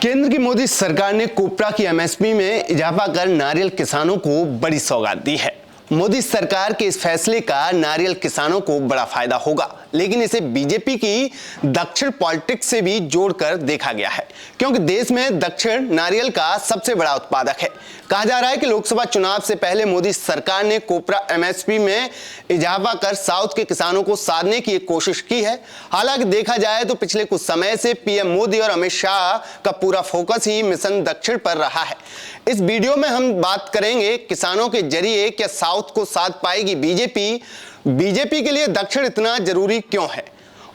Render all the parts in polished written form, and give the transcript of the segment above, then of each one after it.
केंद्र की मोदी सरकार ने कोपरा की एमएसपी में इजाफा कर नारियल किसानों को बड़ी सौगात दी है। मोदी सरकार के इस फैसले का नारियल किसानों को बड़ा फायदा होगा, लेकिन इसे बीजेपी की दक्षिण पॉलिटिक्स से भी जोड़कर देखा गया है, क्योंकि देश में दक्षिण नारियल का सबसे बड़ा उत्पादक है। कहा जा रहा है कि लोकसभा चुनाव से पहले मोदी सरकार ने कोपरा एमएसपी में इजाफा कर साउथ के किसानों को साधने की एक कोशिश की है। हालांकि देखा जाए तो पिछले कुछ समय से पीएम मोदी और अमित शाह का पूरा फोकस ही मिशन दक्षिण पर रहा है। इस वीडियो में हम बात करेंगे किसानों के जरिए क्या साउथ को साध पाएगी बीजेपी के लिए दक्षिण इतना जरूरी क्यों है।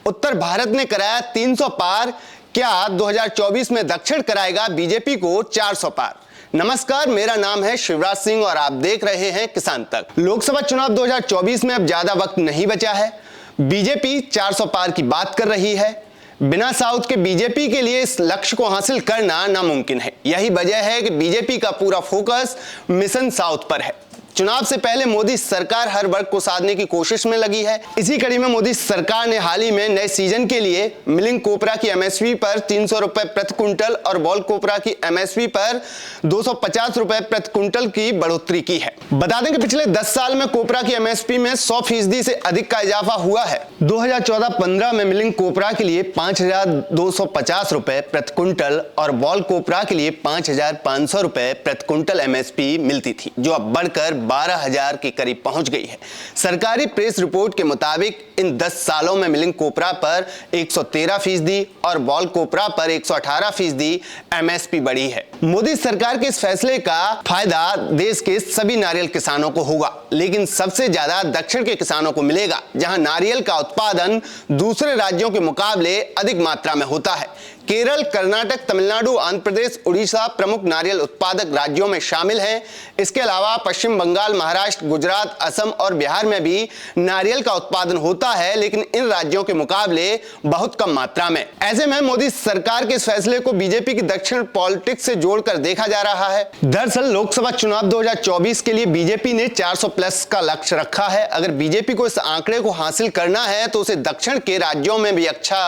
उत्तर भारत ने कराया 300 पार, क्या 2024 में दक्षिण कराएगा बीजेपी को 400 पार। नमस्कार, मेरा नाम है शिवराज सिंह और आप देख रहे हैं किसान तक। लोकसभा चुनाव 2024 में अब ज्यादा वक्त नहीं बचा है। बीजेपी 400 पार की बात कर रही है। बिना साउथ के बीजेपी के लिए इस लक्ष्य को हासिल करना नामुमकिन है। यही वजह है कि बीजेपी का पूरा फोकस मिशन साउथ पर है। चुनाव से पहले मोदी सरकार हर वर्ग को साधने की कोशिश में लगी है। इसी कड़ी में मोदी सरकार ने हाल ही में नए सीजन के लिए मिलिंग कोपरा की एमएसपी पर 300 रुपए प्रति क्विंटल और बॉल कोपरा की एमएसपी पर 250 रुपए प्रति क्विंटल की बढ़ोतरी की है। बता दें कि पिछले 10 साल में कोपरा की एमएसपी में 100% से अधिक का इजाफा हुआ है। 2014-15 में मिलिंग कोपरा के लिए 5,250 रुपए प्रति क्विंटल और बॉल कोपरा के लिए 5,500 रुपए प्रति क्विंटल एमएसपी मिलती थी, जो अब बढ़कर 12,000 के करीब पहुंच गई है। सरकारी प्रेस रिपोर्ट के मुताबिक इन 10 सालों में मिलिंग कोपरा पर 113% और बॉल कोपरा पर 118% एमएसपी बढ़ी है। मोदी सरकार के इस फैसले का फायदा देश के सभी नारियल किसानों को होगा, लेकिन सबसे ज्यादा दक्षिण के किसानों को मिलेगा, जहां नारियल का उत्पादन दूसरे राज्यों के मुकाबले अधिक मात्रा में होता है। केरल, कर्नाटक, तमिलनाडु, आंध्र प्रदेश, उड़ीसा प्रमुख नारियल उत्पादक राज्यों में शामिल हैं। इसके अलावा पश्चिम बंगाल, महाराष्ट्र, गुजरात, असम और बिहार में भी नारियल का उत्पादन होता है, लेकिन इन राज्यों के मुकाबले बहुत कम मात्रा में। ऐसे में मोदी सरकार के इस फैसले को बीजेपी की दक्षिण पॉलिटिक्स से जोड़कर देखा जा रहा है। दरअसल लोकसभा चुनाव 2024 के लिए बीजेपी ने 400 प्लस का लक्ष्य रखा है। अगर बीजेपी को इस आंकड़े को हासिल करना है तो उसे दक्षिण के राज्यों में भी अच्छा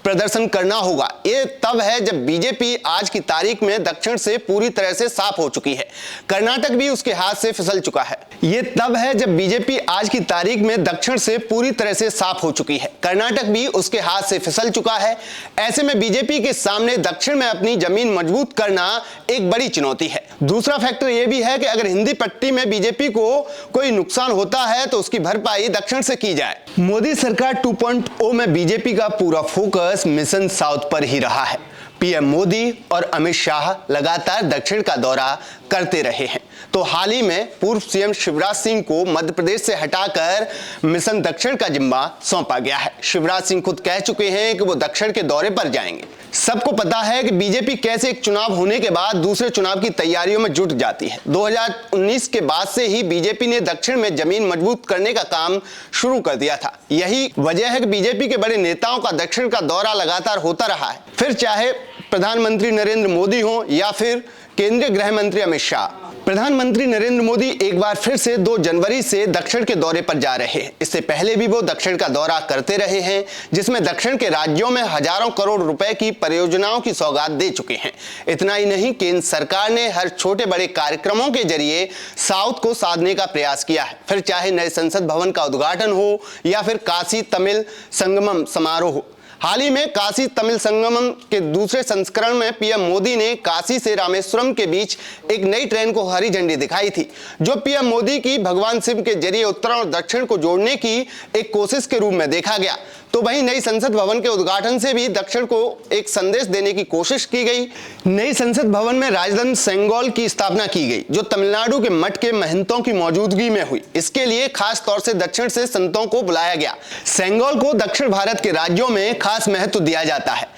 प्रदर्शन करना होगा। ये तब है जब बीजेपी आज की तारीख में दक्षिण से पूरी तरह से साफ हो चुकी है। कर्नाटक भी उसके हाथ से फिसल चुका है। ये तब है जब बीजेपी आज की तारीख में दक्षिण से पूरी तरह से साफ हो चुकी है। कर्नाटक भी उसके हाथ से फिसल चुका है। ऐसे में बीजेपी के सामने दक्षिण में अपनी जमीन मजबूत करना एक बड़ी चुनौती है। दूसरा फैक्टर यह भी है कि अगर हिंदी पट्टी में बीजेपी को कोई नुकसान होता है तो उसकी भरपाई दक्षिण से की जाए। मोदी सरकार 2.0 में बीजेपी का पूरा फोकस मिशन साउथ पर ही रहा है। पीएम मोदी और अमित शाह लगातार दक्षिण का दौरा करते रहे हैं, तो हाल ही में पूर्व सीएम शिवराज सिंह को मध्य प्रदेश से हटाकर मिशन दक्षिण का जिम्मा सौंपा गया है। शिवराज सिंह खुद कह चुके हैं कि वो दक्षिण के दौरे पर जाएंगे। सबको पता है कि बीजेपी कैसे एक चुनाव होने के बाद दूसरे चुनाव की तैयारियों में जुट जाती है। 2019 के बाद से ही बीजेपी ने दक्षिण में जमीन मजबूत करने का काम शुरू कर दिया था। यही वजह है कि बीजेपी के बड़े नेताओं का दक्षिण का दौरा लगातार होता रहा है, फिर चाहे प्रधानमंत्री नरेंद्र मोदी हो या फिर केंद्रीय गृह मंत्री अमित शाह। प्रधानमंत्री नरेंद्र मोदी एक बार फिर से 2 जनवरी से दक्षिण के दौरे पर जा रहे हैं। इससे पहले भी वो दक्षिण का दौरा करते रहे हैं, जिसमें दक्षिण के राज्यों में हजारों करोड़ रुपए की परियोजनाओं की सौगात दे चुके हैं। इतना ही नहीं, केंद्र सरकार ने हर छोटे बड़े कार्यक्रमों के जरिए साउथ को साधने का प्रयास किया है, फिर चाहे नए संसद भवन का उद्घाटन हो या फिर काशी तमिल संगमम समारोह। हाल ही में काशी तमिल संगमम के दूसरे संस्करण में पीएम मोदी ने काशी से रामेश्वरम के बीच एक नई ट्रेन को हरी झंडी दिखाई थी, जो पीएम मोदी की भगवान शिव के जरिए उत्तर और दक्षिण को जोड़ने की एक कोशिश के रूप में देखा गया। तो वहीं नई संसद भवन के उद्घाटन से भी दक्षिण को एक संदेश देने की कोशिश की गई। नई संसद भवन में राजदंड सेंगोल की स्थापना की गई, जो तमिलनाडु के मठ के महंतों की मौजूदगी में हुई। इसके लिए खास तौर से दक्षिण से संतों को बुलाया गया। सेंगोल को दक्षिण भारत के राज्यों में खास महत्व दिया जाता है।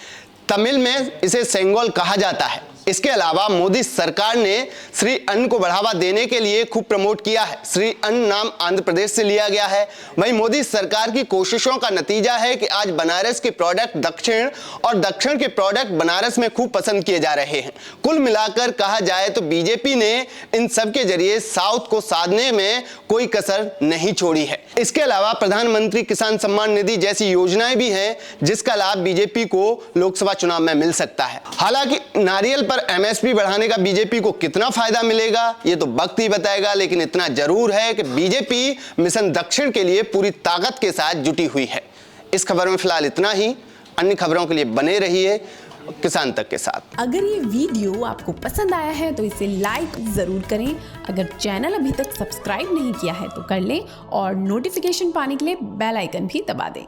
तमिल में इसे सेंगोल कहा जाता है। इसके अलावा मोदी सरकार ने श्री अन्न को बढ़ावा देने के लिए खूब प्रमोट किया है। श्री अन्न नाम आंध्र प्रदेश से लिया गया है। वहीं मोदी सरकार की कोशिशों का नतीजा है कि आज बनारस के प्रोडक्ट दक्षिण और दक्षिण के प्रोडक्ट बनारस में खूब पसंद किए जा रहे हैं। कुल मिलाकर कहा जाए तो बीजेपी ने इन सब के जरिए साउथ को साधने में कोई कसर नहीं छोड़ी है। इसके अलावा प्रधानमंत्री किसान सम्मान निधि जैसी योजनाएं भी हैं जिसका लाभ बीजेपी को लोकसभा चुनाव में मिल सकता है। हालांकि नारियल पर एमएसपी बढ़ाने का बीजेपी को कितना फायदा मिलेगा ये तो वक्त ही बताएगा, लेकिन इतना जरूर है कि बीजेपी मिशन दक्षिण के लिए पूरी ताकत के साथ जुटी हुई है। इस खबर में फिलहाल इतना ही। अन्य खबरों के लिए बने रहिए किसान तक के साथ। अगर ये वीडियो आपको पसंद आया है तो इसे लाइक जरूर करें। अगर चैनल अभी तक सब्सक्राइब नहीं किया है तो कर लें और नोटिफिकेशन पाने के लिए बेल आइकन भी दबा दें।